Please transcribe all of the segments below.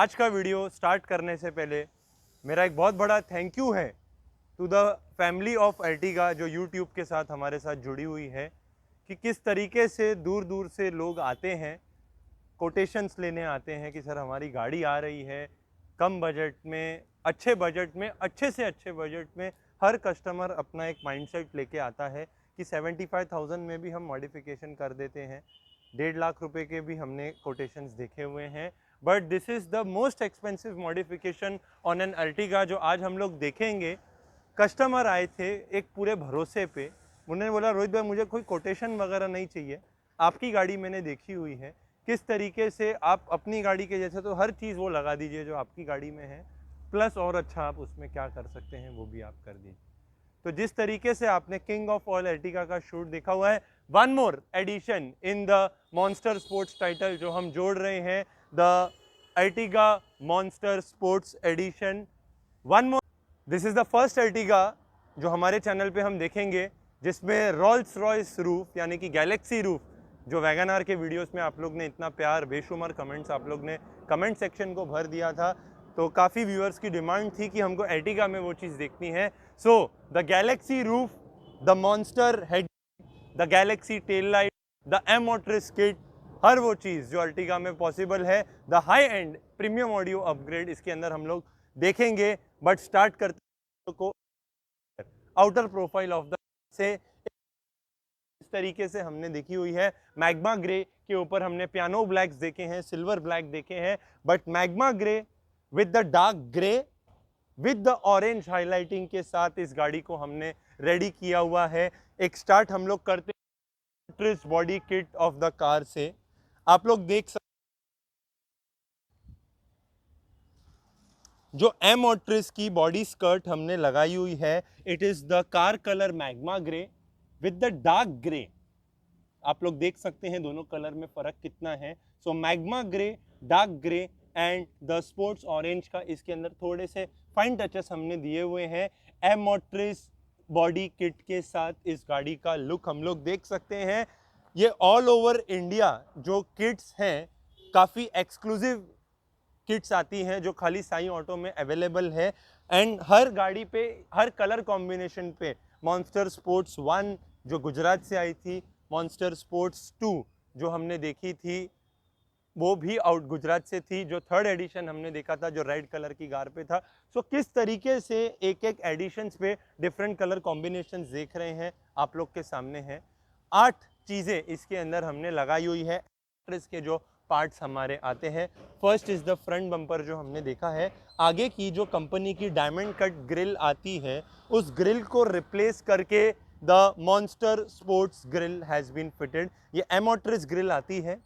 आज का video start करने से पहले मेरा एक बहुत बड़ा थैंक यू है to the family of Ertiga जो यूट्यूब के साथ हमारे साथ जुड़ी हुई है कि किस तरीके से दूर दूर से लोग आते हैं, कोटेशंस लेने आते हैं कि सर हमारी गाड़ी आ रही है कम बजट में, अच्छे से अच्छे बजट में। हर कस्टमर अपना एक माइंडसेट लेके आता है कि 75,000 में भी हम मॉडिफिकेशन कर देते हैं। 1.5 लाख रुपए के भी हमने कोटेशंस देखे हुए हैं, but this is the most expensive modification on an Ertiga जो आज हम लोग देखेंगे। कस्टमर आए थे एक पूरे भरोसे पे, उन्होंने बोला रोहित भाई मुझे कोई कोटेशन वगैरह नहीं चाहिए, आपकी गाड़ी मैंने देखी हुई है, किस तरीके से आप अपनी गाड़ी के जैसे तो हर चीज़ वो लगा दीजिए जो आपकी गाड़ी में है, प्लस और अच्छा आप उसमें क्या कर सकते हैं वो भी आप कर दीजिए। तो जिस तरीके से आपने किंग ऑफ ऑल अर्टिगा का शूट देखा हुआ है, one more edition in the monster sports title जो हम जोड़ रहे हैं, the Ertiga monster sports edition one more. This is the first Ertiga जो हमारे चैनल पे हम देखेंगे जिसमें रोल्स रॉयस रूफ यानी कि गैलेक्सी रूफ, जो वैगन आर के वीडियोस में आप लोग ने इतना प्यार, बेशुमार कमेंट्स आप लोग ने कमेंट सेक्शन को भर दिया था, तो काफ़ी व्यूअर्स की डिमांड थी कि हमको अर्टिगा में वो चीज़ देखनी है। So the galaxy roof, the monster head, the galaxy tail light, the Emotris kit, हर वो चीज़ जो अर्टिगा में पॉसिबल है, the high end premium audio upgrade इसके अंदर हम लोग देखेंगे। बट स्टार्ट करते को आउटर प्रोफाइल ऑफ द से इस तरीके से हमने देखी हुई है। मैग्मा ग्रे के ऊपर हमने पियानो ब्लैक्स देखे हैं, सिल्वर ब्लैक देखे हैं, but magma grey with the dark grey with the orange highlighting के साथ इस गाड़ी को हमने रेडी किया हुआ है। एक स्टार्ट हम लोग करते हैं body kit of the car से। आप लोग देख सकते जो एमोट्रिस की बॉडी स्कर्ट हमने लगाई हुई है, it is the car colour magma grey with the dark grey. आप लोग देख सकते हैं दोनों कलर में फर्क कितना है। So magma grey, dark grey and the sports orange का इसके अंदर थोड़े से फाइन टचेस हमने दिए हुए हैं। एमोट्रिस बॉडी किट के साथ इस गाड़ी का लुक हम लोग देख सकते हैं। ये ऑल ओवर इंडिया जो किट्स हैं, काफ़ी एक्सक्लूसिव किट्स आती हैं जो खाली साई ऑटो में अवेलेबल है, एंड हर गाड़ी पे, हर कलर कॉम्बिनेशन पे मॉन्स्टर स्पोर्ट्स 1 जो गुजरात से आई थी, मॉन्स्टर स्पोर्ट्स 2 जो हमने देखी थी वो भी आउट गुजरात से थी, जो थर्ड एडिशन हमने देखा था जो रेड कलर की कार पे था। सो किस तरीके से एक एक एडिशंस पे डिफरेंट कलर कॉम्बिनेशंस देख रहे हैं आप लोग के सामने हैं। 8 चीज़ें इसके अंदर हमने लगाई हुई है। इसके जो पार्ट्स हमारे आते हैं, first is the front bumper जो हमने देखा है, आगे की जो कंपनी की डायमंड कट ग्रिल आती है उस ग्रिल को रिप्लेस करके the monster sports grill has been fitted. ये एमोट्रिस ग्रिल आती है,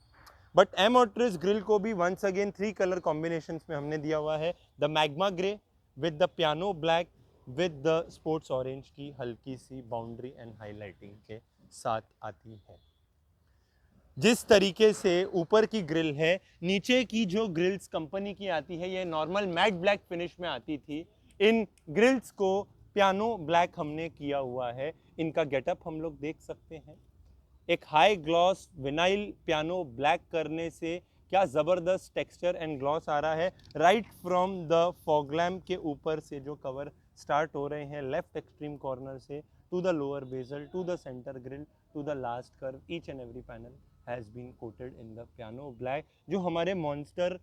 बट एमोट्रिस ग्रिल को भी वंस अगेन 3 कलर कॉम्बिनेशंस में हमने दिया हुआ है। The magma grey with the piano black with the sports orange की हल्की सी बाउंड्री एंड हाईलाइटिंग के साथ आती है। जिस तरीके से ऊपर की ग्रिल है, नीचे की जो ग्रिल्स कंपनी की आती है ये नॉर्मल मैट ब्लैक फिनिश में आती थी, इन ग्रिल्स को पियानो ब्लैक हमने किया हुआ है। इनका गेटअप हम लोग देख सकते हैं, एक high gloss vinyl piano black करने से क्या ज़बरदस्त टेक्सचर एंड ग्लॉस आ रहा है। Right from the fog lamp के ऊपर से जो कवर स्टार्ट हो रहे हैं लेफ्ट एक्सट्रीम कॉर्नर से, to the lower bezel, to the centre grill, to the last curve, each and every panel has been coated in the piano black. जो हमारे मॉन्स्टर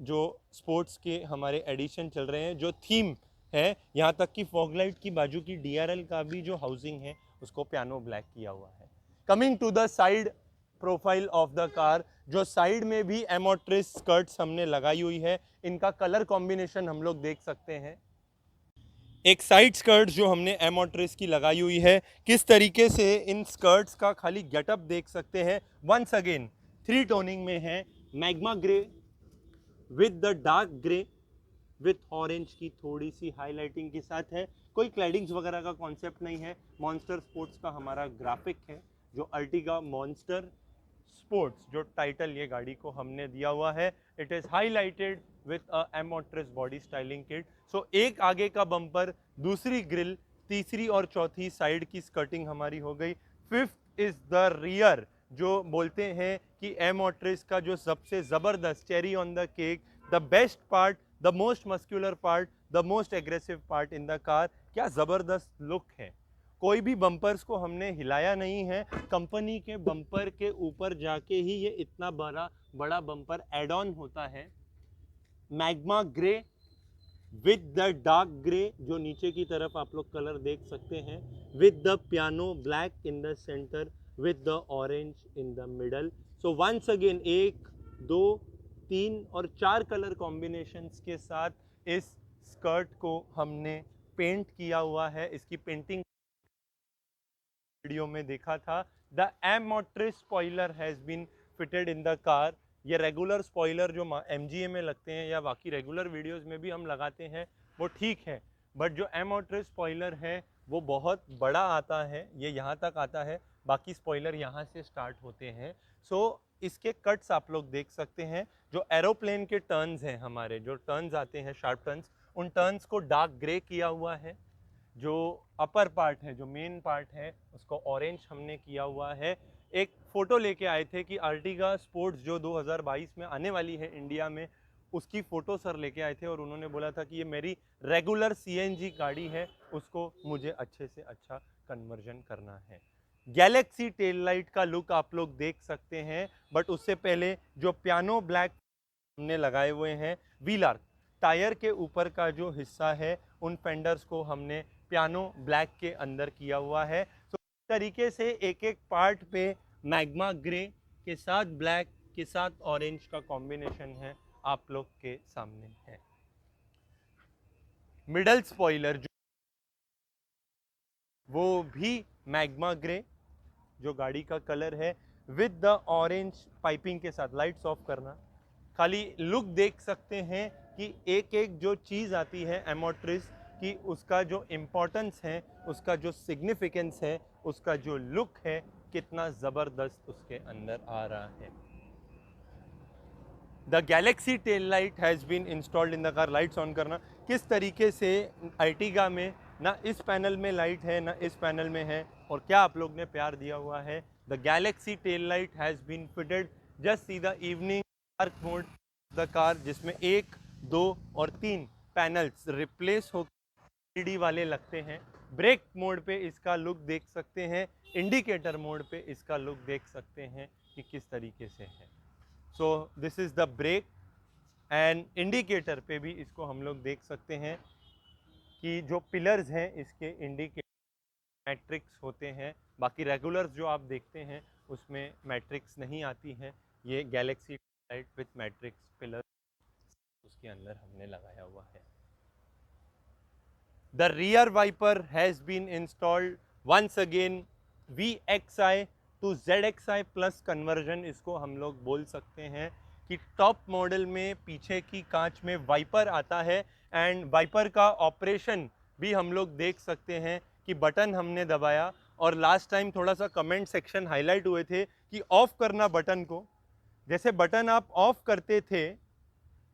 जो स्पोर्ट्स के हमारे एडिशन चल रहे हैं, जो थीम है, यहाँ तक कि फॉग लाइट की बाजू की DRL का भी जो हाउसिंग है उसको पियानो ब्लैक किया हुआ है। Coming to the side profile of the car, जो साइड में भी एमोट्रिस स्कर्ट्स हमने लगाई हुई है, इनका कलर कॉम्बिनेशन हम लोग देख सकते हैं। एक साइड स्कर्ट जो हमने एमोट्रिस की लगाई हुई है, किस तरीके से इन स्कर्ट्स का खाली गेटअप देख सकते हैं। वंस अगेन 3 टोनिंग में है, magma grey with the dark grey with orange की थोड़ी सी हाईलाइटिंग के साथ है। कोई क्लैडिंग्स वगैरह का कॉन्सेप्ट नहीं है, मॉन्स्टर स्पोर्ट्स का हमारा ग्राफिक है जो अर्टिगा मॉन्स्टर स्पोर्ट्स जो टाइटल ये गाड़ी को हमने दिया हुआ है, it is highlighted with a Emotris body styling kit. So एक आगे का बम्पर, दूसरी ग्रिल, तीसरी और चौथी साइड की स्कर्टिंग हमारी हो गई। फिफ्थ इज द रियर, जो बोलते हैं कि एमोट्रिस का जो सबसे ज़बरदस्त cherry on the cake the best part, the most muscular part, the most aggressive part in the car. क्या ज़बरदस्त लुक है। कोई भी बम्पर्स को हमने हिलाया नहीं है, कंपनी के बम्पर के ऊपर जाके ही ये इतना बड़ा बम्पर एड ऑन होता है। Magma grey with the dark grey, जो नीचे की तरफ आप लोग कलर देख सकते हैं, with the piano black in the centre, with the orange in the middle. So once again 1, 2, 3 और 4 कलर कॉम्बिनेशंस के साथ इस स्कर्ट को हमने पेंट किया हुआ है। इसकी पेंटिंग वीडियो में देखा था। The Emotris spoiler has been fitted in the car. ये रेगुलर स्पॉइलर जो MGA में लगते हैं या बाकी रेगुलर वीडियोस में भी हम लगाते हैं वो ठीक है, बट जो एमोट्रिस स्पॉइलर है वो बहुत बड़ा आता है, ये यहाँ तक आता है, बाकी स्पॉइलर यहाँ से स्टार्ट होते हैं। सो इसके कट्स आप लोग देख सकते हैं। जो एरोप्लेन के टर्न्स हैं, हमारे जो टर्न्स आते हैं शार्प टर्न्स, उन टर्न्स को डार्क ग्रे किया हुआ है। जो अपर पार्ट है, जो मेन पार्ट है, उसको ऑरेंज हमने किया हुआ है। एक फ़ोटो लेके आए थे कि अर्टिगा स्पोर्ट्स जो 2022 में आने वाली है इंडिया में, उसकी फ़ोटो सर लेके आए थे और उन्होंने बोला था कि ये मेरी रेगुलर CNG गाड़ी है, उसको मुझे अच्छे से अच्छा कन्वर्जन करना है। गैलेक्सी टेल लाइट का लुक आप लोग देख सकते हैं, बट उससे पहले जो पियानो ब्लैक हमने लगाए हुए हैं, व्हील आर्क टायर के ऊपर का जो हिस्सा है, उन फेंडर्स को हमने पियानो ब्लैक के अंदर किया हुआ है। तो इस तरीके से एक एक पार्ट पे मैग्मा ग्रे के साथ ब्लैक के साथ ऑरेंज का कॉम्बिनेशन है, आप लोग के सामने है। मिडल स्पॉइलर जो वो भी मैग्मा ग्रे, जो गाड़ी का कलर है, विद द ऑरेंज पाइपिंग के साथ। लाइट्स ऑफ करना, खाली लुक देख सकते हैं कि एक एक जो चीज़ आती है एमोट्रिस की, उसका जो इम्पोर्टेंस है, उसका जो सिग्निफिकेंस है, उसका जो लुक है, कितना ज़बरदस्त उसके अंदर आ रहा है। The galaxy tail light has been installed in the car. Lights on करना, किस तरीके से अर्टिगा में ना इस पैनल में लाइट है ना इस पैनल में है, और क्या आप लोग ने प्यार दिया हुआ है। The galaxy tail light has been fitted. Just see the evening dark mode the car, जिसमें 1, 2 और 3 पैनल्स रिप्लेस हो LED वाले लगते हैं। ब्रेक मोड पे इसका लुक देख सकते हैं, इंडिकेटर मोड पे इसका लुक देख सकते हैं कि किस तरीके से है। So this is the brake and indicator पे भी इसको हम लोग देख सकते हैं कि जो पिलर्स हैं इसके इंडिकेटर मैट्रिक्स होते हैं। बाकी रेगुलर्स जो आप देखते हैं उसमें मैट्रिक्स नहीं आती है। ये galaxy light with matrix pillar उसके अंदर हमने लगाया हुआ है। The rear wiper has been installed once again. VXI to ZXI plus conversion इसको हम लोग बोल सकते हैं कि टॉप मॉडल में पीछे की कांच में वाइपर आता है, एंड वाइपर का ऑपरेशन भी हम लोग देख सकते हैं कि बटन हमने दबाया, और लास्ट टाइम थोड़ा सा कमेंट सेक्शन हाईलाइट हुए थे कि ऑफ करना बटन को, जैसे बटन आप ऑफ करते थे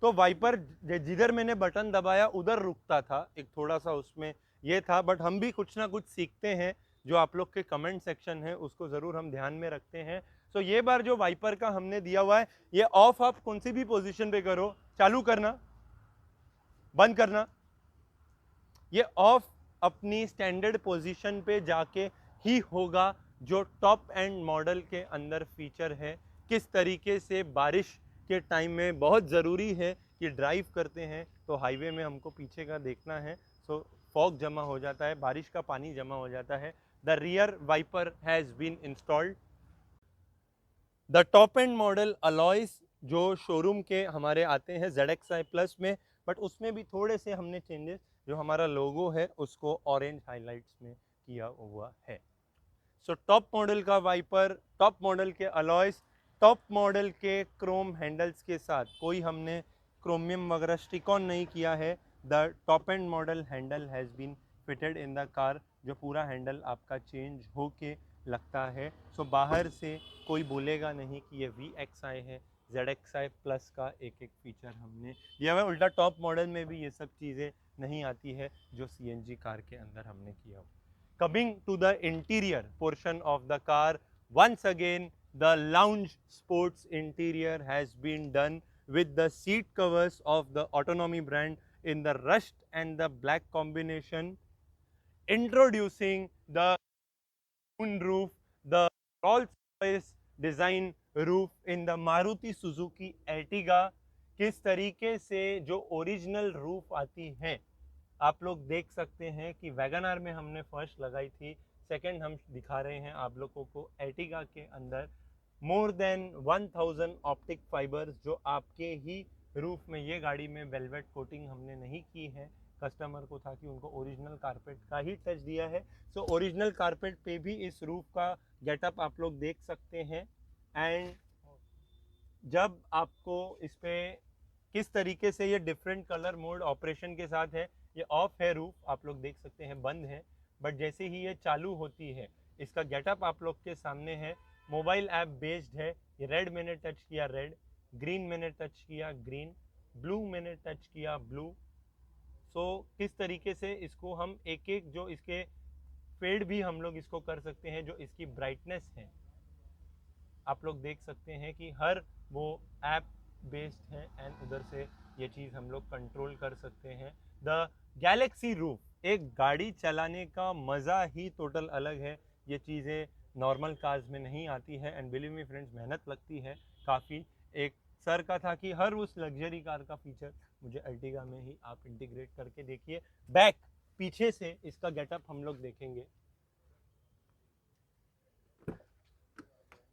तो वाइपर जिधर मैंने बटन दबाया उधर रुकता था, एक थोड़ा सा उसमें ये था। बट हम भी कुछ ना कुछ सीखते हैं, जो आप लोग के कमेंट सेक्शन है उसको ज़रूर हम ध्यान में रखते हैं। सो ये बार जो वाइपर का हमने दिया हुआ है, ये ऑफ आप कौन सी भी पोजीशन पे करो, चालू करना, बंद करना, ये ऑफ अपनी स्टैंडर्ड पोजीशन पे जाके ही होगा, जो टॉप एंड मॉडल के अंदर फीचर है। किस तरीके से बारिश के टाइम में बहुत ज़रूरी है कि ड्राइव करते हैं तो हाईवे में हमको पीछे का देखना है, सो फॉग जमा हो जाता है, बारिश का पानी जमा हो जाता है। The rear wiper has been installed. The top end model alloys जो शोरूम के हमारे आते हैं ZXI प्लस में, बट उसमें भी थोड़े से हमने चेंजेस, जो हमारा लोगो है उसको ऑरेंज हाइलाइट्स में किया हुआ है। सो टॉप मॉडल का वाइपर, टॉप मॉडल के अलॉयस, टॉप मॉडल के क्रोम हैंडल्स के साथ, कोई हमने क्रोमियम वगैरह स्टिक ऑन नहीं किया है। The top end model handle has been fitted in the car, जो पूरा हैंडल आपका चेंज होके लगता है। सो बाहर से कोई बोलेगा नहीं कि ये VXI है, ZXI प्लस का एक एक फीचर हमने दिया हुआ है। उल्टा टॉप मॉडल में भी ये सब चीज़ें नहीं आती है जो CNG कार के अंदर हमने किया हुआ। Coming to the interior portion of the car, once again the lounge sports interior has been done with the seat covers of the Autonomy brand in the rust and the black combination. Introducing the moon roof, the Rolls-Royce design roof in the Maruti Suzuki Ertiga. किस तरीके से जो original roof आती है आप लोग देख सकते हैं कि वैगनआर में हमने फर्स्ट लगाई थी, सेकंड हम दिखा रहे हैं आप लोगों को एर्टिगा के अंदर मोर देन 1000 ऑप्टिक फाइबर्स जो आपके ही रूफ में, ये गाड़ी में वेलवेट कोटिंग हमने नहीं की है, कस्टमर को था कि उनको ओरिजिनल कारपेट का ही टच दिया है। सो ओरिजिनल कारपेट पे भी इस रूफ का गेटअप आप लोग देख सकते हैं। एंड जब आपको इस पे किस तरीके से ये डिफरेंट कलर मोड ऑपरेशन के साथ है, ये ऑफ है रूफ, आप लोग देख सकते हैं बंद है, बट जैसे ही ये चालू होती है इसका गेटअप आप लोग के सामने है। मोबाइल ऐप बेस्ड है। ये रेड मैंने टच किया रेड, ग्रीन मैंने टच किया ग्रीन, ब्लू मैंने टच किया ब्लू। सो किस तरीके से इसको हम एक एक जो इसके फेड भी हम लोग इसको कर सकते हैं, जो इसकी ब्राइटनेस है आप लोग देख सकते हैं कि हर वो ऐप बेस्ड है एंड उधर से ये चीज़ हम लोग कंट्रोल कर सकते हैं। द गैलेक्सी रूफ, एक गाड़ी चलाने का मज़ा ही टोटल अलग है। ये चीज़ें नॉर्मल कार्स में नहीं आती है एंड बिलीव मी फ्रेंड्स, मेहनत लगती है काफ़ी। एक सर का था कि हर उस लग्जरी कार का फीचर मुझे अर्टिगा में ही आप इंटीग्रेट करके देखिए। बैक पीछे से इसका गेटअप हम लोग देखेंगे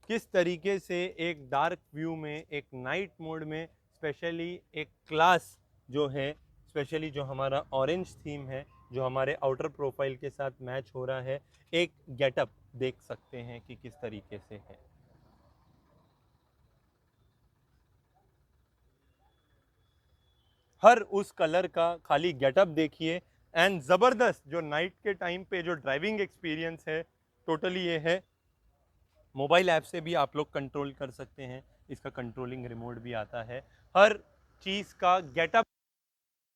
किस तरीके से एक डार्क व्यू में, एक नाइट मोड में, स्पेशली एक क्लास जो है, स्पेशली जो हमारा ऑरेंज थीम है जो हमारे आउटर प्रोफाइल के साथ मैच हो रहा है, एक गेटअप देख सकते हैं कि किस तरीके से है। हर उस कलर का खाली गेटअप देखिए एंड ज़बरदस्त जो नाइट के टाइम पे जो ड्राइविंग एक्सपीरियंस है टोटली ये है। मोबाइल ऐप से भी आप लोग कंट्रोल कर सकते हैं, इसका कंट्रोलिंग रिमोट भी आता है। हर चीज़ का गेटअप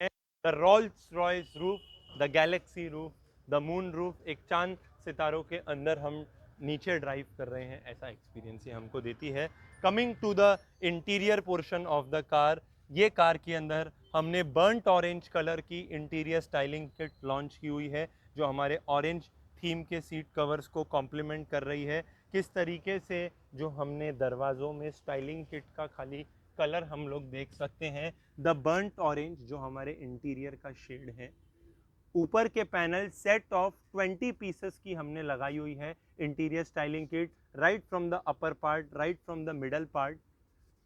है। The roles Royce roof, the galaxy roof, the moon roof, एक चांद सितारों के अंदर हम नीचे ड्राइव कर रहे हैं ऐसा एक्सपीरियंस ये हमको देती है। Coming to the interior portion of the car, ये कार के अंदर हमने बर्न्ट ऑरेंज कलर की इंटीरियर स्टाइलिंग किट लॉन्च की हुई है जो हमारे ऑरेंज थीम के सीट कवर्स को कॉम्प्लीमेंट कर रही है। किस तरीके से जो हमने दरवाज़ों में स्टाइलिंग किट का खाली कलर हम लोग देख सकते हैं, द बर्न्ट ऑरेंज जो हमारे इंटीरियर का शेड है। ऊपर के पैनल सेट ऑफ 20 पीसेस की हमने लगाई हुई है interior styling kit, right from the upper part, right from the middle part.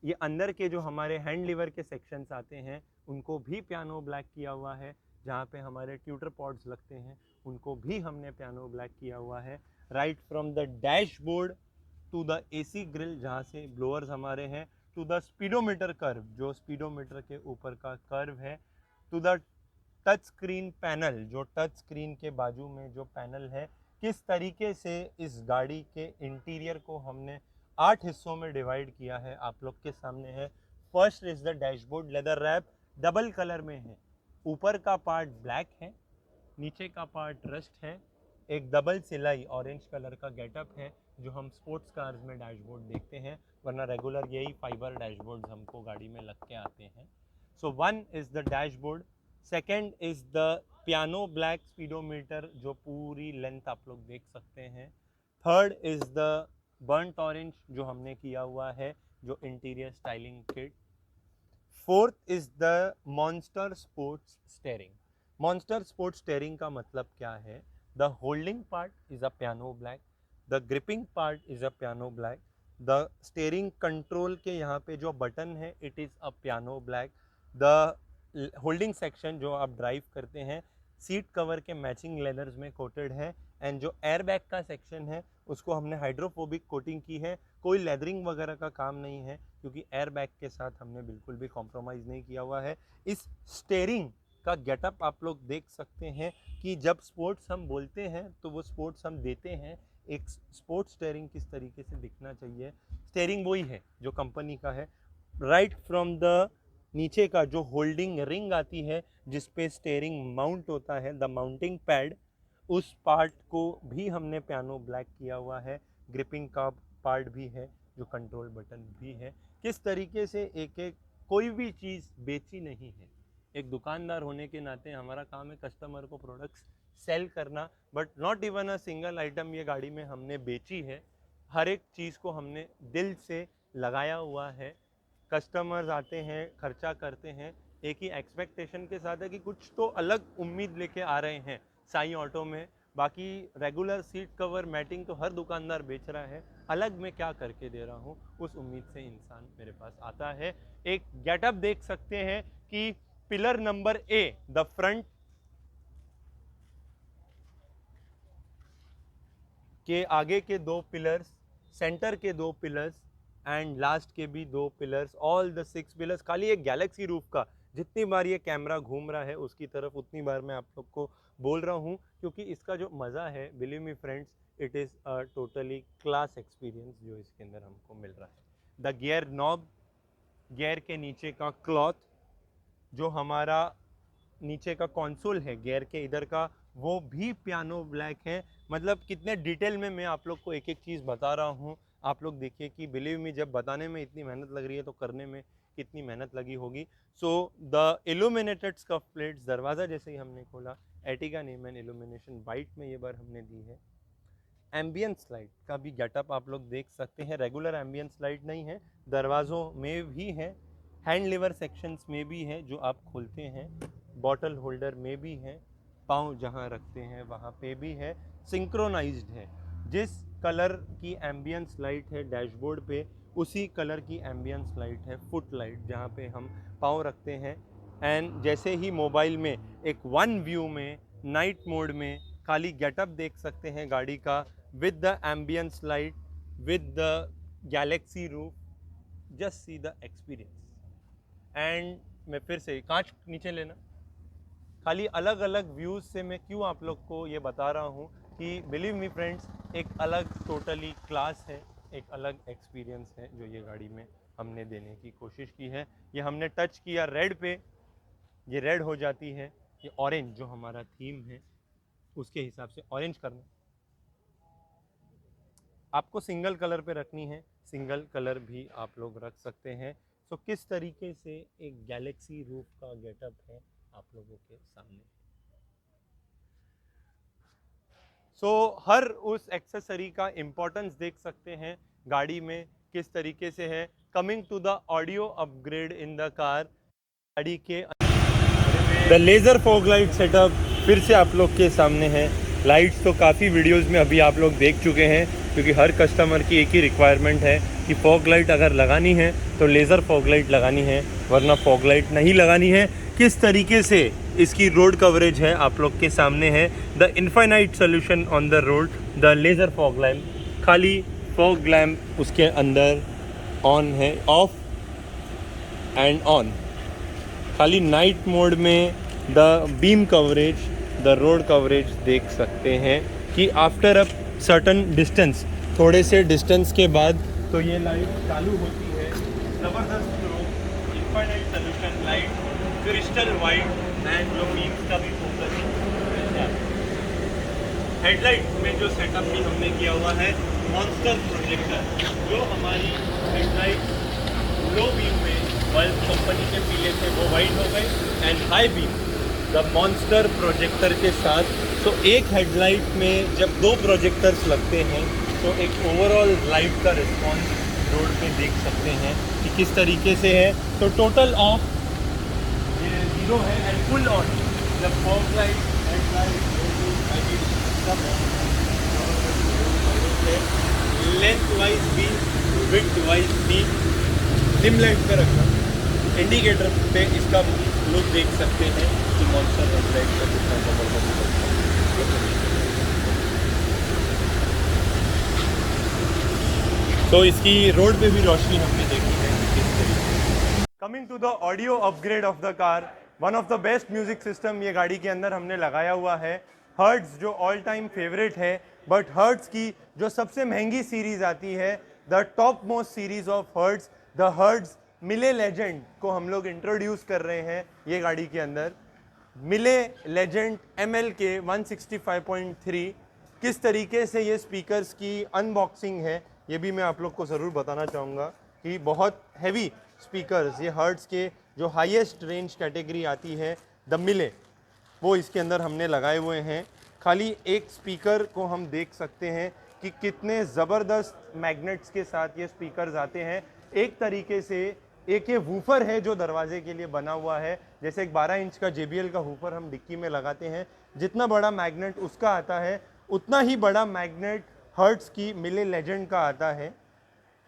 ये अंदर के जो हमारे हैंड लीवर के सेक्शंस आते हैं उनको भी पियानो ब्लैक किया हुआ है। जहाँ पे हमारे ट्यूटर पॉड्स लगते हैं उनको भी हमने पियानो ब्लैक किया हुआ है। Right from the dashboard to the AC grill जहाँ से ब्लोअर्स हमारे हैं, टू द स्पीडोमीटर कर्व जो स्पीडोमीटर के ऊपर का कर्व है, to the touch screen panel जो टच स्क्रीन के बाजू में जो पैनल है। किस तरीके से इस गाड़ी के इंटीरियर को हमने 8 हिस्सों में डिवाइड किया है आप लोग के सामने है। First is the dashboard, leather wrap double colour में है। ऊपर का पार्ट ब्लैक है, नीचे का पार्ट रस्ट है। एक डबल सिलाई ऑरेंज कलर का गेटअप है जो हम स्पोर्ट्स कार्स में डैशबोर्ड देखते हैं, वरना रेगुलर यही फाइबर डैशबोर्ड हमको गाड़ी में लग के आते हैं। So one is the dashboard, second is the piano black speedometer जो पूरी लेंथ आप लोग देख सकते हैं। Third is the burnt orange जो हमने किया हुआ है जो interior styling kit. Fourth is the monster sports steering. Monster sports steering का मतलब क्या है? The holding part is a piano black, the gripping part is a piano black, the steering control के यहाँ पे जो बटन है it is a piano black, the holding section जो आप ड्राइव करते हैं सीट कवर के मैचिंग लेदर्स में कोटेड है, एंड जो एयर बैग का सेक्शन है उसको हमने हाइड्रोफोबिक कोटिंग की है। कोई लेदरिंग वगैरह का काम नहीं है क्योंकि एयर बैग के साथ हमने बिल्कुल भी कॉम्प्रोमाइज़ नहीं किया हुआ है। इस स्टेयरिंग का गेटअप आप लोग देख सकते हैं कि जब स्पोर्ट्स हम बोलते हैं तो वो स्पोर्ट्स हम देते हैं। एक स्पोर्ट्स स्टेयरिंग किस तरीके से दिखना चाहिए, स्टेयरिंग वही है जो कंपनी का है। राइट फ्रॉम द नीचे का जो होल्डिंग रिंग आती है जिस पे स्टेयरिंग माउंट होता है, द माउंटिंग पैड, उस पार्ट को भी हमने पियानो ब्लैक किया हुआ है। ग्रिपिंग का पार्ट भी है जो कंट्रोल बटन भी है। किस तरीके से एक एक कोई भी चीज़ बेची नहीं है। एक दुकानदार होने के नाते हमारा काम है कस्टमर को प्रोडक्ट्स सेल करना, but not even a single item ये गाड़ी में हमने बेची है। हर एक चीज़ को हमने दिल से लगाया हुआ है। कस्टमर्स आते हैं, खर्चा करते हैं, एक ही एक्सपेक्टेशन के साथ है कि कुछ तो अलग उम्मीद लेके आ रहे हैं साईं ऑटो में। बाकी रेगुलर सीट कवर मैटिंग तो हर दुकानदार बेच रहा है, अलग मैं क्या करके दे रहा हूँ, उस उम्मीद से इंसान मेरे पास आता है। एक गेटअप देख सकते हैं कि pillar number A, the front के आगे के 2 पिलर्स, सेंटर के 2 पिलर्स एंड लास्ट के भी 2 पिलर्स, ऑल द 6 पिलर्स। खाली एक गैलेक्सी रूफ का जितनी बार ये कैमरा घूम रहा है उसकी तरफ उतनी बार मैं आप लोग को बोल रहा हूँ, क्योंकि इसका जो मज़ा है, believe me friends, it is a totally class experience जो इसके अंदर हमको मिल रहा है। द गियर नॉब, गियर के नीचे का क्लॉथ, जो हमारा नीचे का कंसोल है गियर के इधर का, वो भी पियानो ब्लैक है। मतलब कितने डिटेल में मैं आप लोग को एक एक चीज़ बता रहा हूँ। आप लोग देखिए कि बिलीव मी, जब बताने में इतनी मेहनत लग रही है तो करने में कितनी मेहनत लगी होगी। So the illuminated scuff plates, दरवाज़ा जैसे ही हमने खोला, एटिगा नेमन इल्यूमिनेशन वाइट में ये बार हमने दी है। एम्बियंस लाइट का भी गेटअप आप लोग देख सकते हैं। रेगुलर एम्बियंस लाइट नहीं है, दरवाज़ों में भी है, हैंड लीवर सेक्शंस में भी है जो आप खोलते हैं, बॉटल होल्डर में भी है, पाँव जहाँ रखते हैं वहाँ पे भी है, सिंक्रोनाइज्ड है। जिस कलर की एम्बियंस लाइट है डैशबोर्ड पे, उसी कलर की एम्बियंस लाइट है फुट लाइट जहाँ पे हम पाँव रखते हैं। एंड जैसे ही मोबाइल में एक वन व्यू में नाइट मोड में खाली गेटअप देख सकते हैं गाड़ी का, with the ambience light, with the galaxy roof, just see the experience। and मैं फिर से कांच नीचे लेना, खाली अलग अलग व्यूज़ से मैं क्यों आप लोग को ये बता रहा हूँ कि बिलीव मी फ्रेंड्स, एक अलग टोटली क्लास है, एक अलग एक्सपीरियंस है जो ये गाड़ी में हमने देने की कोशिश की है। ये हमने टच किया रेड पे, ये रेड हो जाती है। ये ऑरेंज जो हमारा थीम है उसके हिसाब से ऑरेंज करना, आपको सिंगल कलर पे रखनी है, सिंगल कलर भी आप लोग रख सकते हैं। सो किस तरीके से एक गैलेक्सी रूफ का गेटअप है आप लोगों के सामने। सो हर उस एक्सेसरी का इम्पोर्टेंस देख सकते हैं गाड़ी में किस तरीके से है। Coming to the audio upgrade in the car, गाड़ी के the laser fog light setup फिर से आप लोग के सामने है। लाइट्स तो काफ़ी वीडियोस में अभी आप लोग देख चुके हैं, क्योंकि हर कस्टमर की एक ही रिक्वायरमेंट है कि फॉग लाइट अगर लगानी है तो लेज़र फॉग लाइट लगानी है, वरना फॉग लाइट नहीं लगानी है। किस तरीके से इसकी रोड कवरेज है आप लोग के सामने है। The infinite solution on the road, the laser fog lamp, खाली फॉग लैम्प उसके अंदर ऑन है, ऑफ एंड ऑन। खाली नाइट मोड में the beam coverage, the road coverage देख सकते हैं कि आफ्टर अ सर्टन डिस्टेंस, थोड़े से डिस्टेंस के बाद तो ये लाइट चालू होती है। ज़बरदस्त glow, infinite solution light, crystal white and जो बीम्स का भी फोकस है। हेडलाइट में जो सेटअप भी हमने किया हुआ है, मॉन्स्टर प्रोजेक्टर, जो हमारी हेडलाइट लो बीम में बल्ब कंपनी के पीले थे वो वाइट हो गए, and high beam the monster projector के साथ। तो एक हेडलाइट में जब 2 प्रोजेक्टर्स लगते हैं तो एक ओवरऑल लाइट का रिस्पॉन्स रोड पे देख सकते हैं कि किस तरीके से है। तो टोटल ऑफ ये 0 है एंड फुल ऑन, जब फॉग लाइट, हेडलाइट, सब लेंथ वाइज भी, विड्थ वाइज भी, डिम लाइट पे रखना, इंडिकेटर पे इसका लुक देख सकते हैं कि मॉन्स्टर हेडलाइट का कितना जबरदस्त है। तो इसकी रोड पे भी रोशनी हमने देखी है किस तरीके। Coming to the audio upgrade of the car, one of the best music system ये गाड़ी के अंदर हमने लगाया हुआ है। हर्ट्ज जो ऑल टाइम फेवरेट है, बट हर्ट्ज की जो सबसे महंगी सीरीज आती है, the top most series of hertz, the hertz मिले लेजेंड को हम लोग इंट्रोड्यूस कर रहे हैं ये गाड़ी के अंदर। मिले लेजेंड ML के 165.3, किस तरीके से ये स्पीकर्स की अनबॉक्सिंग है ये भी मैं आप लोग को ज़रूर बताना चाहूँगा कि बहुत हैवी स्पीकर्स, ये हर्ट्स के जो हाईएस्ट रेंज कैटेगरी आती है द मिले, वो इसके अंदर हमने लगाए हुए हैं। खाली एक स्पीकर को हम देख सकते हैं कि कितने ज़बरदस्त मैग्नेट्स के साथ ये स्पीकर्स आते हैं। एक तरीके से एक ये वूफर है जो दरवाजे के लिए बना हुआ है, जैसे एक 12 इंच का JBL का वूफर हम डिक्की में लगाते हैं, जितना बड़ा मैग्नेट उसका आता है उतना ही बड़ा मैग्नेट हर्ट्स की मिले लेजेंड का आता है।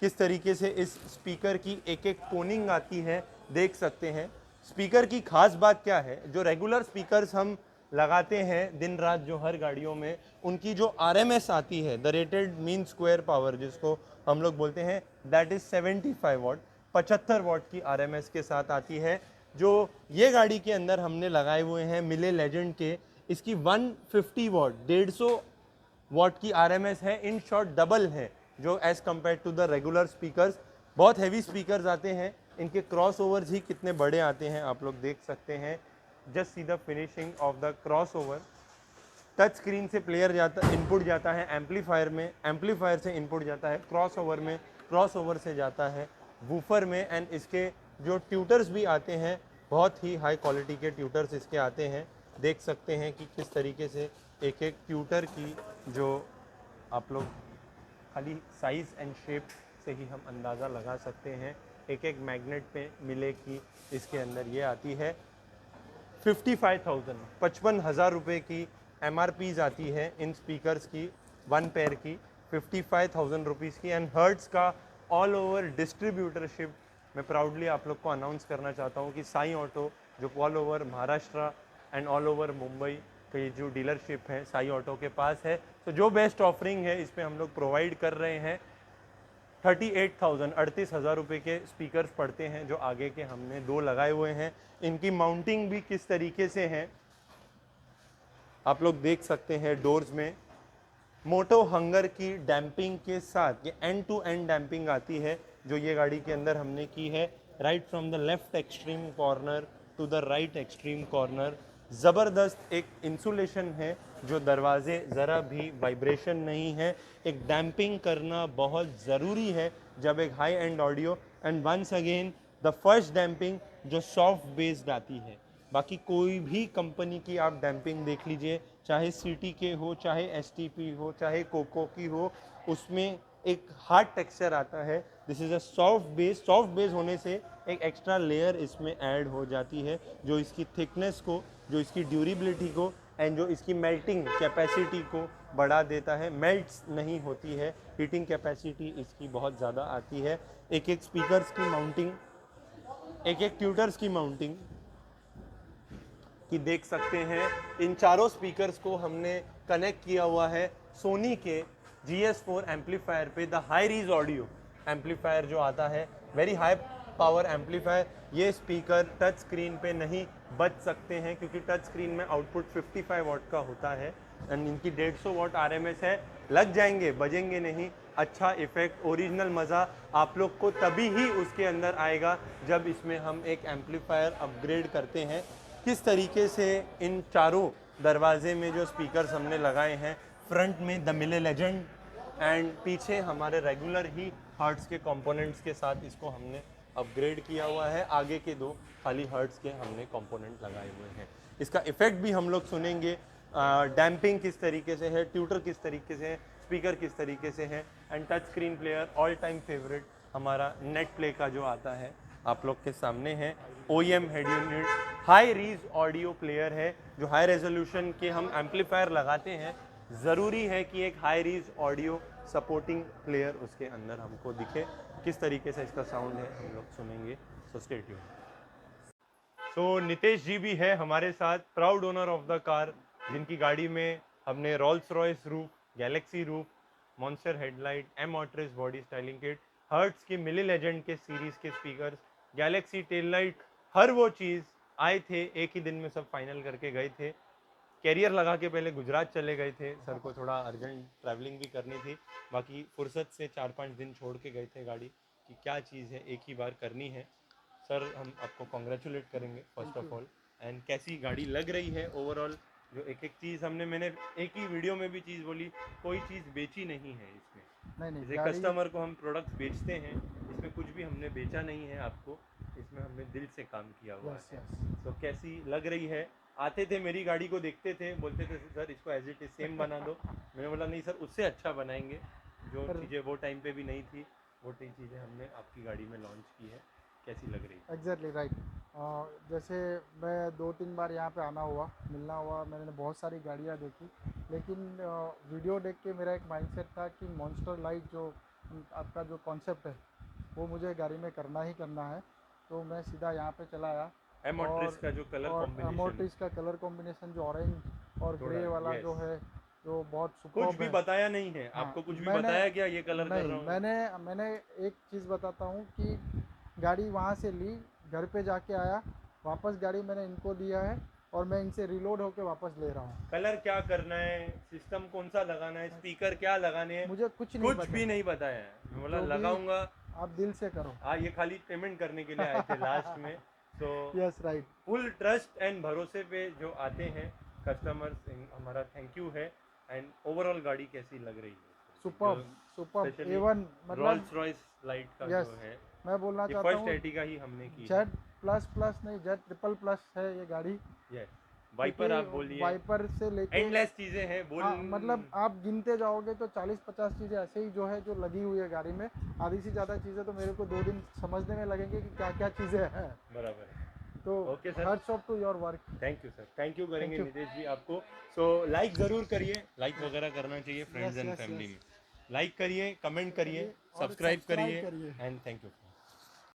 किस तरीके से इस स्पीकर की एक एक कोनिंग आती है देख सकते हैं। स्पीकर की खास बात क्या है, जो रेगुलर स्पीकर्स हम लगाते हैं दिन रात जो हर गाड़ियों में, उनकी जो RMS आती है, the rated mean square power जिसको हम लोग बोलते हैं, दैट इज 75 वॉट, 75 वॉट की RMS के साथ आती है। जो ये गाड़ी के अंदर हमने लगाए हुए हैं मिले लेजेंड के, इसकी 150 वॉट, 150 वॉट की RMS है, इन शॉर्ट डबल है जो as compare to the regular speakers. बहुत हैवी स्पीकर्स आते हैं, इनके क्रॉस ओवर्स ही कितने बड़े आते हैं आप लोग देख सकते हैं। Just see the finishing of the cross over. Touch screen से प्लेयर जाता, इनपुट जाता है एम्पलीफायर में, एम्पलीफायर से इनपुट जाता है क्रॉस ओवर में, क्रॉस ओवर से जाता है वूफर में। एंड इसके जो ट्यूटर्स भी आते हैं, बहुत ही हाई क्वालिटी के ट्यूटर्स इसके आते हैं। देख सकते हैं कि किस तरीके से एक एक ट्यूटर की जो आप लोग खाली साइज़ एंड शेप से ही हम अंदाज़ा लगा सकते हैं। एक एक मैग्नेट पे मिले की इसके अंदर ये आती है 55,000, 55,000 रुपये की MRPs आती है इन स्पीकर्स की, वन पेयर की 55,000 रुपीज़ की। एंड हर्ट्स का ऑल ओवर डिस्ट्रीब्यूटरशिप मैं प्राउडली आप लोग को अनाउंस करना चाहता हूँ कि साई ऑटो जो all over Maharashtra and all over Mumbai की जो डीलरशिप है साई ऑटो के पास है, तो जो बेस्ट ऑफरिंग है इस पर हम लोग प्रोवाइड कर रहे हैं। 38,000, 38,000 रुपये के स्पीकर्स पड़ते हैं, जो आगे के हमने 2 लगाए हुए हैं। इनकी माउंटिंग भी किस तरीके से है आप लोग देख सकते हैं। डोर्स में मोटो हंगर की डैम्पिंग के साथ ये एंड टू एंड डैम्पिंग आती है, जो ये गाड़ी के अंदर हमने की है, right from the left extreme corner to the right extreme corner. ज़बरदस्त एक इंसुलेशन है, जो दरवाजे ज़रा भी वाइब्रेशन नहीं है। एक डैम्पिंग करना बहुत ज़रूरी है जब एक high end audio. And once again the first damping जो सॉफ्ट बेस्ड आती है, बाकी कोई भी कंपनी की आप डैम्पिंग देख लीजिए, चाहे CTK हो, चाहे STP हो, चाहे कोको की हो, उसमें एक हार्ड टेक्सचर आता है। This is a soft base. Soft base होने से एक एक्स्ट्रा लेयर इसमें ऐड हो जाती है, जो इसकी थिकनेस को, जो इसकी ड्यूरेबिलिटी को एंड जो इसकी मेल्टिंग कैपेसिटी को बढ़ा देता है। मेल्ट्स नहीं होती है, हीटिंग कैपेसिटी इसकी बहुत ज़्यादा आती है। एक एक स्पीकर्स की माउंटिंग, एक एक ट्यूटर्स की माउंटिंग कि देख सकते हैं। इन चारों स्पीकर्स को हमने कनेक्ट किया हुआ है सोनी के GS4 एम्पलीफायर पे, the high res audio amplifier जो आता है, वेरी हाई पावर एम्पलीफायर। ये स्पीकर टच स्क्रीन पे नहीं बज सकते हैं क्योंकि टच स्क्रीन में आउटपुट 55 वॉट का होता है एंड इनकी 150 वॉट RMS है। लग जाएंगे, बजेंगे नहीं। अच्छा इफेक्ट, ओरिजिनल मज़ा आप लोग को तभी ही उसके अंदर आएगा जब इसमें हम एक एम्पलीफायर अपग्रेड करते हैं। किस तरीके से इन चारों दरवाजे में जो स्पीकर्स हमने लगाए हैं, फ्रंट में द मिले लेजेंड एंड पीछे हमारे रेगुलर ही हर्ट्स के कंपोनेंट्स के साथ इसको हमने अपग्रेड किया हुआ है। आगे के 2 खाली हर्ट्स के हमने कंपोनेंट लगाए हुए हैं। इसका इफेक्ट भी हम लोग सुनेंगे, डैम्पिंग किस तरीके से है, ट्यूटर किस तरीके से है, स्पीकर किस तरीके से है। And touch screen player all time favourite हमारा नेट प्ले का जो आता है आप लोग के सामने है। OEM head unit high res audio player है, जो हाई रेजोल्यूशन के हम एम्पलीफायर लगाते हैं, ज़रूरी है कि एक high res audio supporting player उसके अंदर हमको दिखे। किस तरीके से इसका साउंड है हम लोग सुनेंगे, so stay tuned. So Nitesh ji भी है हमारे साथ, proud owner of the car, जिनकी गाड़ी में हमने Rolls Royce roof, galaxy roof, monster headlight, M-Autres body styling kit, Hertz की मिली लेजेंड के सीरीज़ के स्पीकर्स, गैलेक्सी टेल लाइट, हर वो चीज़ आए थे, एक ही दिन में सब फाइनल करके गए थे। कैरियर लगा के पहले गुजरात चले गए थे, सर को थोड़ा अर्जेंट ट्रैवलिंग भी करनी थी, बाकी फुर्सत से 4-5 दिन छोड़ के गए थे गाड़ी कि क्या चीज़ है, एक ही बार करनी है। सर हम आपको कॉन्ग्रेचुलेट करेंगे फर्स्ट ऑफ ऑल। एंड कैसी गाड़ी लग रही है ओवरऑल, जो एक एक चीज़ मैंने एक ही वीडियो में भी चीज़ बोली, कोई चीज़ बेची नहीं है इसमें। नहीं जैसे गाड़ी कस्टमर को हम प्रोडक्ट्स बेचते हैं, इसमें इसमें कुछ भी हमने बेचा नहीं है आपको, इसमें हमने दिल से काम किया हुआ यस है। यस। तो कैसी लग रही है? आते थे मेरी गाड़ी को देखते थे, बोलते थे सर इसको एज इट इज सेम बना दो। मैंने बोला नहीं सर, उससे अच्छा बनाएंगे। जो पर चीज़ें वो टाइम पे भी नहीं थी, वो चीज़ें हमने आपकी गाड़ी में लॉन्च की है। कैसी लग रही है? Exactly right. जैसे मैं 2-3 बार यहाँ पे आना हुआ, मिलना हुआ, मैंने बहुत सारी गाड़ियाँ देखी, लेकिन वीडियो देख के मेरा एक माइंडसेट था कि मॉन्स्टर लाइट जो आपका जो कॉन्सेप्ट है वो मुझे गाड़ी में करना ही करना है। तो मैं सीधा यहाँ पे चला आया। एमोट्रिस का जो कलर और कॉम्बिनेशन, अमोर्टिस का कलर कॉम्बिनेशन जो ऑरेंज और थोड़ा ग्रे वाला जो यस, है, जो बहुत कुछ सुपर्ब भी है। बताया नहीं है हाँ, आपको, कुछ भी मैंने बताया क्या ये कलर कर नहीं, रहा हूँ? मैंने एक चीज़ बताता हूँ कि गाड़ी वहाँ से ली, घर पे जाके आया, वापस गाड़ी मैंने इनको दिया है और मैं इनसे रिलोड होके वापस ले रहा हूँ। कलर क्या करना है, सिस्टम कौन सा लगाना है, स्पीकर क्या लगाने हैं, मुझे कुछ नहीं कुछ पता, भी नहीं बताया है। मैं बोला जो भी लगाऊंगा। आप दिल से करो। ये खाली पेमेंट करने के लिए आए थे लास्ट में। तो yes right. Full trust and भरोसे पे जो आते हैं कस्टमर्स, हमारा थैंक यू है। एंड ओवरऑल गाड़ी कैसी लग रही है? जो सुपर्ब सुपर्ब स्पेशली A1 मतलब। रोल्स रॉयस लाइट का यस, जो है, मैं बोलना ये चाहता फर्स्ट हूँ एर्टिगा ही हमने की है। जेड प्लस प्लस नहीं, जेड ट्रिपल प्लस है ये गाड़ी। यस, क्योंकि वाइपर आप बोलिए, वाइपर से लेके, एंडलेस चीज़ें हैं बोल। हाँ मतलब आप गिनते जाओगे तो 40-50 चीज़ें ऐसे ही जो है जो लगी हुई है गाड़ी में। आधी से ज़्यादा चीज़ें तो मेरे को 2 दिन समझने में लगेंगे कि क्या क्या चीज़ें हैं। बराबर है। तो okay sir, hats off to your work. Thank you sir, thank you thank करेंगे यू। नितेश जी आपको। सो लाइक ज़रूर करिए, लाइक वगैरह करना चाहिए friends yes and yes family yes. में। लाइक करिए, कमेंट करिए, और सब्सक्राइब सब्सक्राइब करिए करिए। And thank you.